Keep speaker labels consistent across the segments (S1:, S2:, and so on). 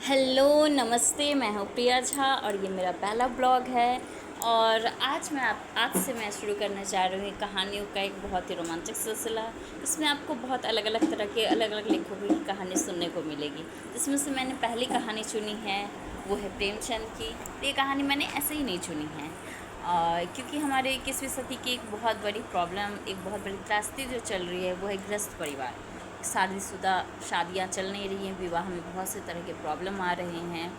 S1: Hello नमस्ते, मैं हूँ प्रिया झा और ये मेरा पहला ब्लॉग है। और आज से मैं शुरू करना चाह रही हूँ कहानियों का एक बहुत ही रोमांचक सिलसिला। इसमें आपको बहुत अलग अलग तरह के अलग अलग लेखकों की कहानी सुनने को मिलेगी। जिसमें से मैंने पहली कहानी चुनी है वो है प्रेमचंद की। ये कहानी मैंने ऐसे ही नहीं चुनी है क्योंकि हमारे 21वीं सदी की एक बहुत बड़ी प्रॉब्लम, एक बहुत बड़ी त्रासदी जो चल रही है वो है गृहस्थ परिवार। शादीशुदा शादियां चल नहीं रही हैं, विवाह में बहुत से तरह के प्रॉब्लम आ रहे हैं,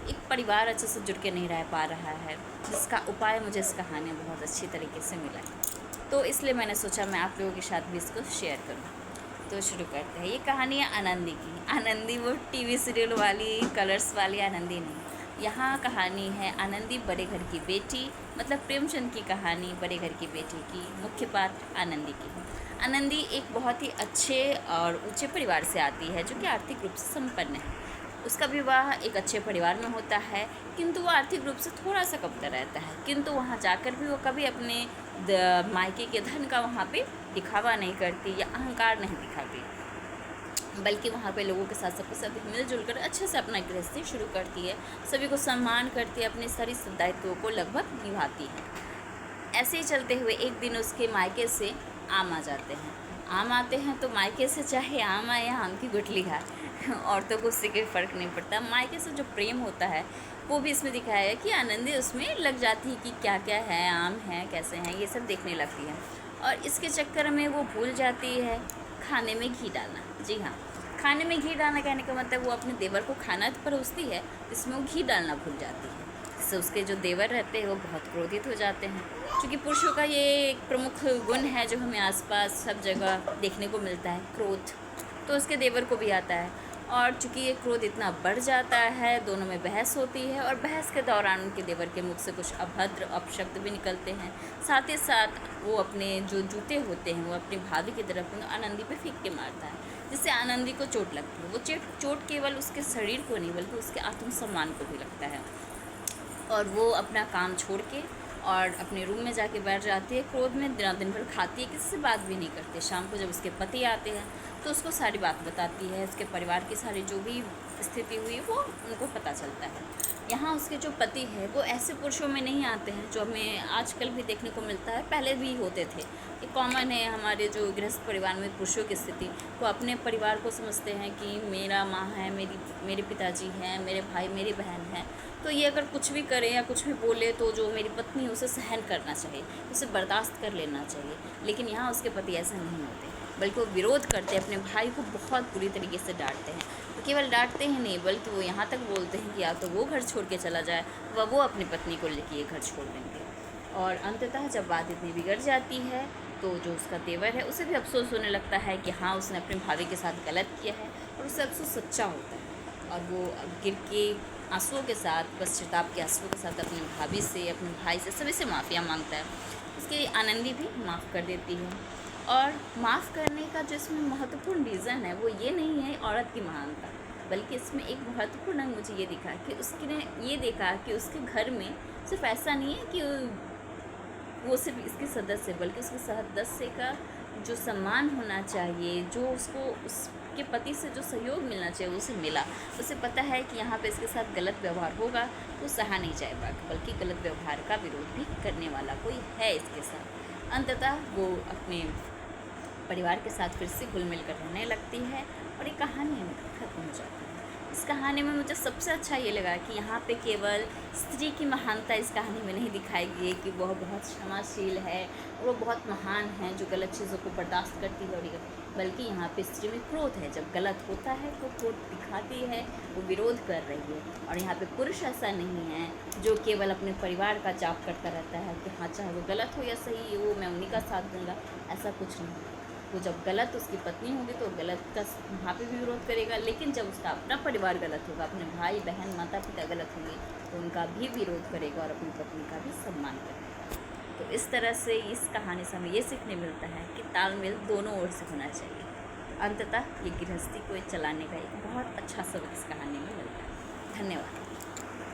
S1: एक परिवार अच्छे से जुड़ के नहीं रह पा रहा है, जिसका उपाय मुझे इस कहानी में बहुत अच्छी तरीके से मिला है। तो इसलिए मैंने सोचा मैं आप लोगों के साथ भी इसको शेयर करूँ। तो शुरू करते हैं। ये कहानी है आनंदी की। आनंदी वो टीवी सीरियल वाली कलर्स वाली आनंदी नहीं। यहाँ कहानी है आनंदी बड़े घर की बेटी, मतलब प्रेमचंद की कहानी बड़े घर की बेटी की। मुख्य पात्र आनंदी की। आनंदी एक बहुत ही अच्छे और ऊंचे परिवार से आती है जो कि आर्थिक रूप से संपन्न है। उसका विवाह एक अच्छे परिवार में होता है, किंतु वो आर्थिक रूप से थोड़ा सा कमतर रहता है। किंतु वहाँ जाकर भी वो कभी अपने मायके के धन का वहाँ पे दिखावा नहीं करती या अहंकार नहीं दिखाती, बल्कि वहाँ पे लोगों के साथ सबके साथ मिलजुल कर अच्छे से अपना गृहस्थी शुरू करती है। सभी को सम्मान करती है, अपने सारी दायित्वों को लगभग निभाती है। ऐसे ही चलते हुए एक दिन उसके मायके से आम आ जाते हैं। आम आते हैं तो मायके से चाहे आम आए या आम की गुठली खाए, औरतों को उससे कोई फ़र्क नहीं पड़ता। मायके से जो प्रेम होता है वो भी इसमें दिखाया है कि आनंदी उसमें लग जाती है कि क्या क्या है, आम है, कैसे हैं, ये सब देखने लगती है। और इसके चक्कर में वो भूल जाती है खाने में घी डालना। जी हाँ, खाने में घी डालना कहने का मतलब वो अपने देवर को खाना परोसती है, इसमें वो घी डालना भूल जाती है। इससे उसके जो देवर रहते हैं वो बहुत क्रोधित हो जाते हैं, क्योंकि पुरुषों का ये एक प्रमुख गुण है जो हमें आसपास सब जगह देखने को मिलता है, क्रोध। तो उसके देवर को भी आता है, और चूँकि ये क्रोध इतना बढ़ जाता है, दोनों में बहस होती है और बहस के दौरान उनके देवर के मुख से कुछ अभद्र अपशब्द भी निकलते हैं। साथ ही साथ वो अपने जो जूते होते हैं वो अपनी भाभी की तरफ आनंदी पे फेंक के मारता है, जिससे आनंदी को चोट लगती है। वो चोट केवल उसके शरीर को नहीं बल्कि उसके आत्मसम्मान को भी लगता है, और वो अपना काम छोड़ के और अपने रूम में जाके बैठ जाती है। क्रोध में दिन भर खाती है, किसी से बात भी नहीं करती। शाम को जब उसके पति आते हैं तो उसको सारी बात बताती है, उसके परिवार की सारी जो भी स्थिति हुई वो उनको पता चलता है। यहाँ उसके जो पति है वो ऐसे पुरुषों में नहीं आते हैं जो हमें आजकल भी देखने को मिलता है, पहले भी होते थे। ये कॉमन है हमारे जो गृहस्थ परिवार में पुरुषों की स्थिति, वो अपने परिवार को समझते हैं कि मेरा माँ है, मेरे पिताजी हैं, मेरे भाई मेरी बहन है, तो ये अगर कुछ भी करे या कुछ भी बोले तो जो मेरी पत्नी है उसे सहन करना चाहिए, उसे बर्दाश्त कर लेना चाहिए। लेकिन यहाँ उसके पति ऐसा नहीं होते, बल्कि वो विरोध करते हैं, अपने भाई को बहुत बुरी तरीके से डांटते हैं। तो केवल डांटते ही नहीं बल्कि वो यहाँ तक बोलते हैं कि या तो वो घर छोड़ के चला जाए व वो अपनी पत्नी को लेकर ये घर छोड़ देंगे। और अंततः जब बात इतनी बिगड़ जाती है तो जो उसका देवर है उसे भी अफसोस होने लगता है कि हाँ, उसने अपनी भाभी के साथ गलत किया है, और उसे अफसोस सच्चा होता है। और वो गिर के आंसुओं के साथ, पश्चाताप के आंसुओं के साथ अपनी भाभी से, अपने भाई से, सभी से माफ़िया मांगता है। उसकी आनंदी भी माफ़ कर देती है। और माफ़ करने का जो इसमें महत्वपूर्ण रीज़न है वो ये नहीं है औरत की महानता, बल्कि इसमें एक महत्वपूर्ण अंग मुझे ये दिखा कि उसने ये देखा कि उसके घर में सिर्फ ऐसा नहीं है कि वो सिर्फ इसके सदस्य, बल्कि उसके सदस्य का जो सम्मान होना चाहिए, जो उसको उसके पति से जो सहयोग मिलना चाहिए उसे मिला। उसे पता है कि यहाँ पे इसके साथ गलत व्यवहार होगा तो सहा नहीं जाएगा, बल्कि गलत व्यवहार का विरोध भी करने वाला कोई है इसके साथ। अंततः वो अपने परिवार के साथ फिर से घुल मिल कर रहने लगती है और ये कहानी में खत्म हो जाती है। इस कहानी में मुझे सबसे अच्छा ये लगा कि यहाँ पे केवल स्त्री की महानता इस कहानी में नहीं दिखाई गई कि वह बहुत क्षमाशील है और वो बहुत महान है जो गलत चीज़ों को बर्दाश्त करती है, बल्कि यहाँ पे स्त्री में क्रोध है। जब गलत होता है तो क्रोध दिखाती है, वो विरोध कर रही है। और यहाँ पे पुरुष ऐसा नहीं है जो केवल अपने परिवार का जाप करता रहता है कि हाँ, चाहे वो गलत हो या सही हो मैं उन्हीं का साथ दूंगा, ऐसा कुछ नहीं। तो जब गलत उसकी पत्नी होगी तो गलत का वहाँ पे भी विरोध करेगा, लेकिन जब उसका अपना परिवार गलत होगा, अपने भाई बहन माता पिता गलत होंगे तो उनका भी विरोध करेगा और अपनी पत्नी का भी सम्मान करेगा। तो इस तरह से इस कहानी से हमें ये सीखने मिलता है कि तालमेल दोनों ओर से होना चाहिए। अंततः ये गृहस्थी को चलाने का एक बहुत अच्छा सबक इस कहानी में मिलता है। धन्यवाद।